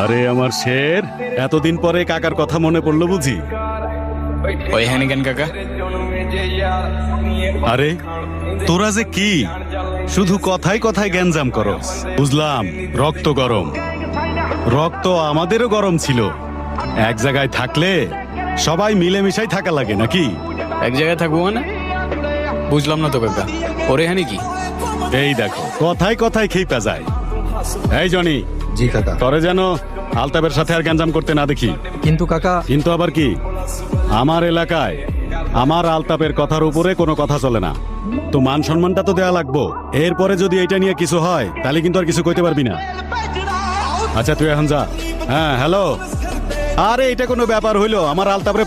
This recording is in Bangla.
আরে আমার শের, এতদিন পরে কাকার কথা মনে পড়লো বুঝি? ওই হ্যানিকেন কাকা, আরে তোরা যে কি শুধু কথায় কথায় গ্যাঞ্জাম করস। বুঝলাম রক্ত গরম, রক্ত আমাদেরও গরম ছিল। এক জায়গায় থাকলে সবাই মিলেমিশাই থাকা লাগে নাকি? এক জায়গায় থাকবো মানে? বুঝলাম না তো কাকা, ওরে হ্যানি কি? এই দেখো কথায় কথায় খেপা যায়। এই জনি, জি কাকা। তরে যেন আলতাবের সাথে আর গ্যাঞ্জাম করতে না দেখি। কিন্তু কাকা, কিন্তু আবার কি, আমার এলাকায় আমার আলতাপের কথার উপরে কোনো কথা চলে না। তো মান সম্মানটা তো দেয়া লাগবো। এরপরে যদি এটা নিয়ে কিছু হয় তাহলে কিন্তু আর কিছু কইতে পারবি না। আচ্ছা তুই এখন যা। হ্যাঁ হ্যালো, আরে এটা কোনো ব্যাপার হইলো? আমার আলতাপরে